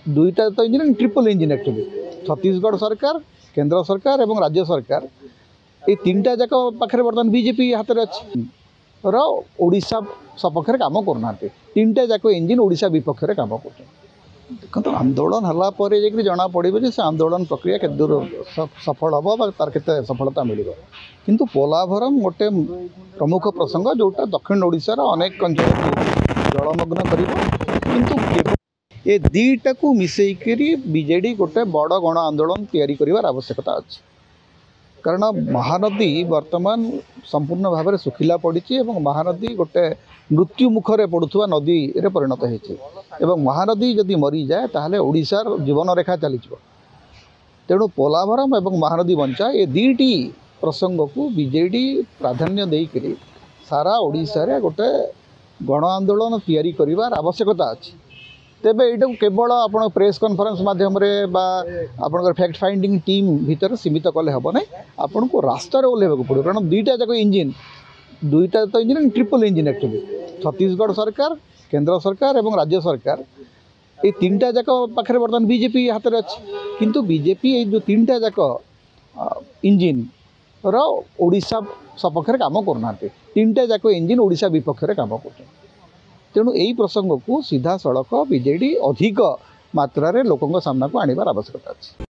दुईटा तो engine triple engine actually Chhattisgarh सरकार केंद्र सरकार और राज्य सरकार ये तीन टा जाक पाखे बर्तमान बीजेपी हाथ में अच्छी ओडिशा सपक्ष कम करना तीन टा जाक इंजिन ओडिशा विपक्ष में कम कर देखो आंदोलन है जना पड़े से आंदोलन प्रक्रिया के दूर सफल हम तार के सफलता मिल किंतु पोलाभरम गोटे प्रमुख प्रसंग जोटा दक्षिण ओडिशार अनेक अंचल जलमग्न कर ये दीटा को मिसेकरी बीजेडी गोटे बड़ गण आंदोलन तैयारी कर आवश्यकता अच्छी कारण महानदी वर्तमान संपूर्ण भाव में सुखिला पड़ी महानदी गोटे मृत्यु मुखरे पड़ुवा नदी रे परिणत हो महानदी जदि मरी जाए ताहले ओडिशार जीवन रेखा चली तेणु पोलाभरम और महानदी बंचा ये दीटी प्रसंग को बीजेडी प्राधान्य देकर सारा ओडिशा रे गोटे गण आंदोलन तैयारी करिवार आवश्यकता अच्छी तेबे एटा केवल आप प्रेस कॉन्फ्रेंस माध्यम आप फैक्ट फाइंडिंग टीम भीतर सीमित कले हम ना आपन को रास्ता ओह्लैवा पड़ो कारण दुईटा जाक इंजिन दुईटा तो engine triple engine actually Chhattisgarh सरकार केंद्र सरकार और राज्य सरकार ये तीन टा जाक पाखे बर्तमान बीजेपी हाथ में अच्छी किंतु बीजेपी ये जो तीन टा जाक इंजिन ओडिशा सपक्ष कम करना तीन टा जाक इंजिन ओडिशा विपक्ष में कम कर तेणु यही प्रसंग को सीधा सड़क बीजेडी अधिक मात्रा रे लोकों सामना को आनिबार आवश्यकता अच्छी।